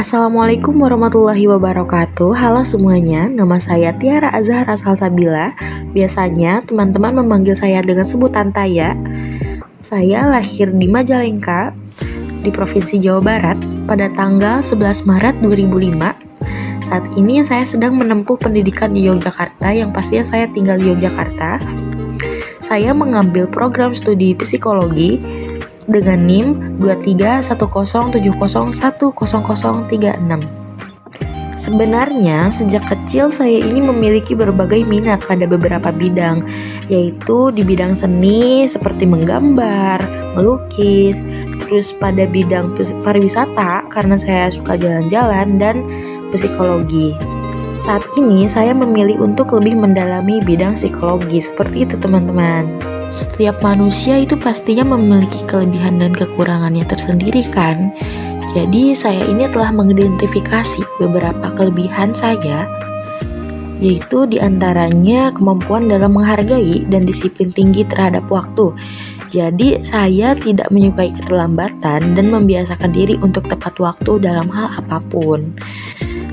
Assalamualaikum warahmatullahi wabarakatuh. Halo semuanya, nama saya Tiara Azhara Salsabila. Biasanya teman-teman memanggil saya dengan sebutan Taya. Saya lahir di Majalengka, di Provinsi Jawa Barat pada tanggal 11 Maret 2005. Saat ini saya sedang menempuh pendidikan di Yogyakarta, yang pastinya saya tinggal di Yogyakarta. Saya mengambil program studi psikologi dengan NIM 2310701036. Sebenarnya sejak kecil saya ini memiliki berbagai minat pada beberapa bidang, yaitu di bidang seni seperti menggambar, melukis, terus pada bidang pariwisata karena saya suka jalan-jalan, dan psikologi. Saat ini saya memilih untuk lebih mendalami bidang psikologi, seperti itu teman-teman. Setiap manusia itu pastinya memiliki kelebihan dan kekurangannya tersendiri kan. Jadi saya ini telah mengidentifikasi beberapa kelebihan saya, yaitu diantaranya kemampuan dalam menghargai dan disiplin tinggi terhadap waktu. Jadi saya tidak menyukai keterlambatan dan membiasakan diri untuk tepat waktu dalam hal apapun.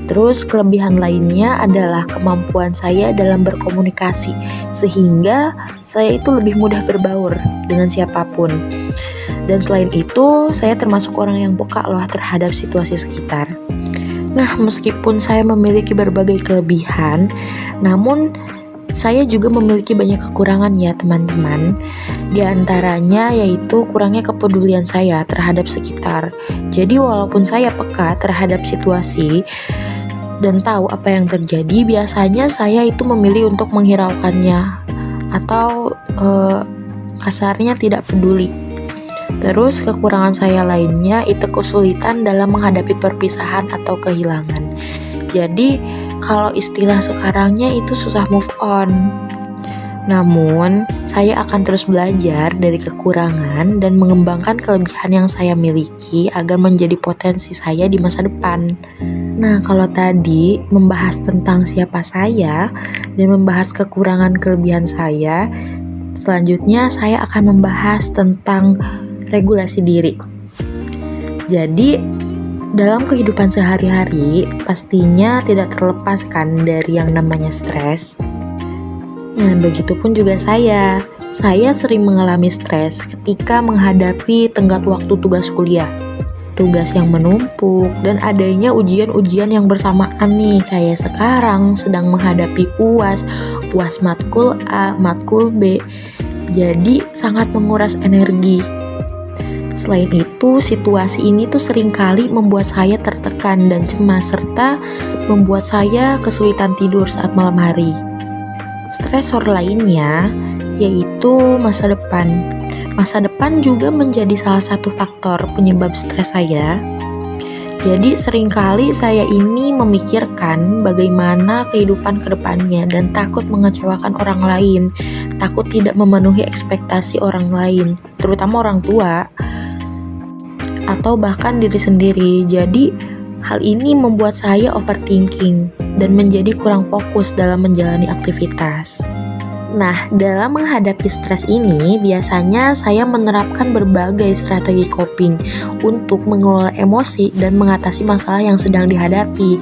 Terus kelebihan lainnya adalah kemampuan saya dalam berkomunikasi, sehingga saya itu lebih mudah berbaur dengan siapapun. Dan selain itu, saya termasuk orang yang peka loh terhadap situasi sekitar. Nah, meskipun saya memiliki berbagai kelebihan, namun saya juga memiliki banyak kekurangan ya teman-teman. Di antaranya yaitu kurangnya kepedulian saya terhadap sekitar. Jadi walaupun saya peka terhadap situasi dan tahu apa yang terjadi, biasanya saya itu memilih untuk menghiraukannya atau kasarnya tidak peduli. Terus kekurangan saya lainnya itu kesulitan dalam menghadapi perpisahan atau kehilangan. Jadi kalau istilah sekarangnya itu susah move on. Namun, saya akan terus belajar dari kekurangan dan mengembangkan kelebihan yang saya miliki agar menjadi potensi saya di masa depan. Nah, kalau tadi membahas tentang siapa saya dan membahas kekurangan kelebihan saya, selanjutnya saya akan membahas tentang regulasi diri. Jadi, dalam kehidupan sehari-hari, pastinya tidak terlepaskan dari yang namanya stres. Nah, begitupun juga saya. Saya sering mengalami stres ketika menghadapi tenggat waktu tugas kuliah. Tugas yang menumpuk dan adanya ujian-ujian yang bersamaan nih, kayak sekarang sedang menghadapi UAS matkul A, matkul B. Jadi sangat menguras energi. Selain itu, situasi ini tuh seringkali membuat saya tertekan dan cemas, serta membuat saya kesulitan tidur saat malam hari. Stresor lainnya yaitu masa depan. Masa depan juga menjadi salah satu faktor penyebab stres saya. Jadi seringkali saya ini memikirkan bagaimana kehidupan kedepannya dan takut mengecewakan orang lain, takut tidak memenuhi ekspektasi orang lain, terutama orang tua atau bahkan diri sendiri. Jadi hal ini membuat saya overthinking dan menjadi kurang fokus dalam menjalani aktivitas. Nah, dalam menghadapi stres ini, biasanya saya menerapkan berbagai strategi coping untuk mengelola emosi dan mengatasi masalah yang sedang dihadapi.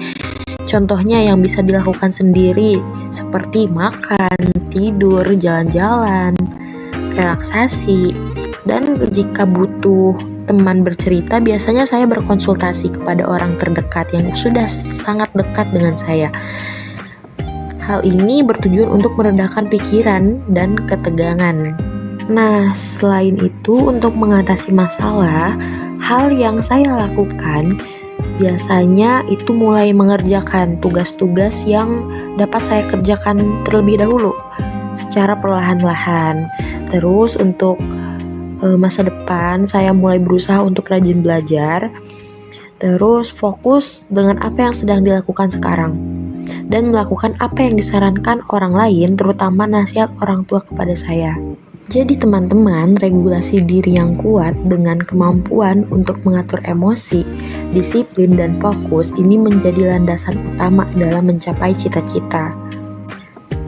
Contohnya yang bisa dilakukan sendiri, seperti makan, tidur, jalan-jalan, relaksasi, dan jika butuh teman bercerita, biasanya saya berkonsultasi kepada orang terdekat yang sudah sangat dekat dengan saya. Hal ini bertujuan untuk meredakan pikiran dan ketegangan. Nah, selain itu, untuk mengatasi masalah, hal yang saya lakukan biasanya itu mulai mengerjakan tugas-tugas yang dapat saya kerjakan terlebih dahulu secara perlahan-lahan. Terus untuk masa depan, saya mulai berusaha untuk rajin belajar, terus fokus dengan apa yang sedang dilakukan sekarang, dan melakukan apa yang disarankan orang lain, terutama nasihat orang tua kepada saya. Jadi teman-teman, regulasi diri yang kuat dengan kemampuan untuk mengatur emosi, disiplin, dan fokus ini menjadi landasan utama dalam mencapai cita-cita.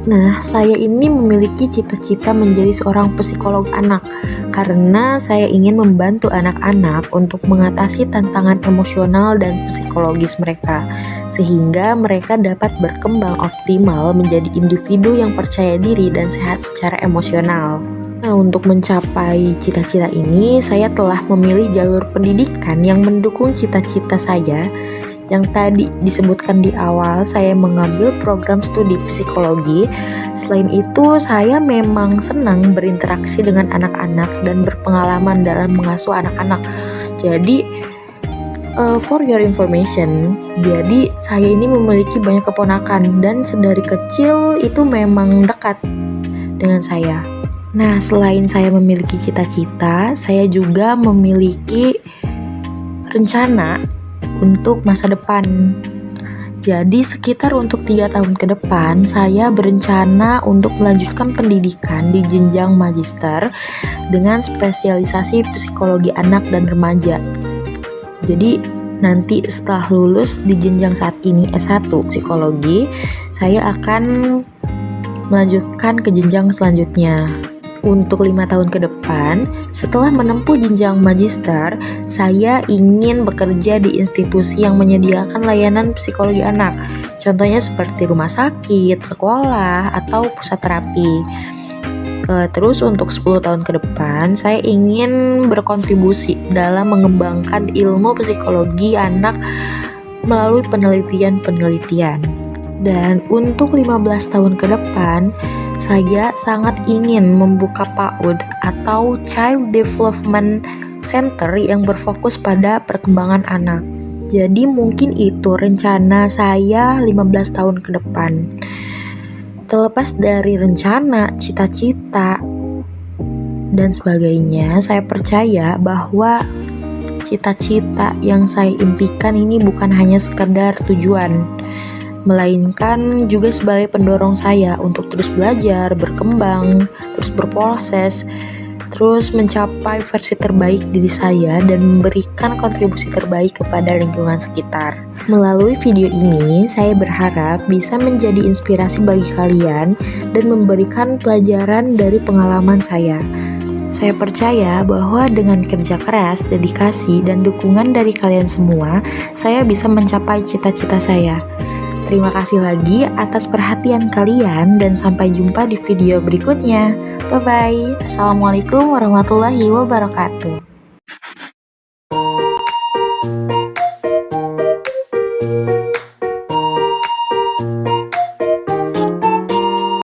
Nah, saya ini memiliki cita-cita menjadi seorang psikolog anak karena saya ingin membantu anak-anak untuk mengatasi tantangan emosional dan psikologis mereka, sehingga mereka dapat berkembang optimal menjadi individu yang percaya diri dan sehat secara emosional. Nah, untuk mencapai cita-cita ini, saya telah memilih jalur pendidikan yang mendukung cita-cita saya. Yang tadi disebutkan di awal, saya mengambil program studi psikologi. Selain itu, saya memang senang berinteraksi dengan anak-anak dan berpengalaman dalam mengasuh anak-anak. Jadi, for your information, jadi saya ini memiliki banyak keponakan dan sedari kecil itu memang dekat dengan saya. Nah, selain saya memiliki cita-cita, saya juga memiliki rencana untuk masa depan. Jadi sekitar untuk 3 tahun ke depan, saya berencana untuk melanjutkan pendidikan di jenjang magister dengan spesialisasi psikologi anak dan remaja. Jadi nanti setelah lulus di jenjang saat ini S1 psikologi, saya akan melanjutkan ke jenjang selanjutnya. Untuk 5 tahun ke depan, setelah menempuh jenjang magister, saya ingin bekerja di institusi yang menyediakan layanan psikologi anak. Contohnya seperti rumah sakit, sekolah, atau pusat terapi. Terus untuk 10 tahun ke depan, saya ingin berkontribusi dalam mengembangkan ilmu psikologi anak melalui penelitian-penelitian. Dan untuk 15 tahun ke depan, saya sangat ingin membuka PAUD atau Child Development Center yang berfokus pada perkembangan anak. Jadi mungkin itu rencana saya 15 tahun ke depan. Terlepas dari rencana, cita-cita, dan sebagainya, saya percaya bahwa cita-cita yang saya impikan ini bukan hanya sekedar tujuan, melainkan juga sebagai pendorong saya untuk terus belajar, berkembang, terus berproses, terus mencapai versi terbaik diri saya dan memberikan kontribusi terbaik kepada lingkungan sekitar. Melalui video ini, saya berharap bisa menjadi inspirasi bagi kalian dan memberikan pelajaran dari pengalaman saya. Saya percaya bahwa dengan kerja keras, dedikasi, dan dukungan dari kalian semua, saya bisa mencapai cita-cita saya. Terima kasih lagi atas perhatian kalian dan sampai jumpa di video berikutnya. Bye-bye. Assalamualaikum warahmatullahi wabarakatuh.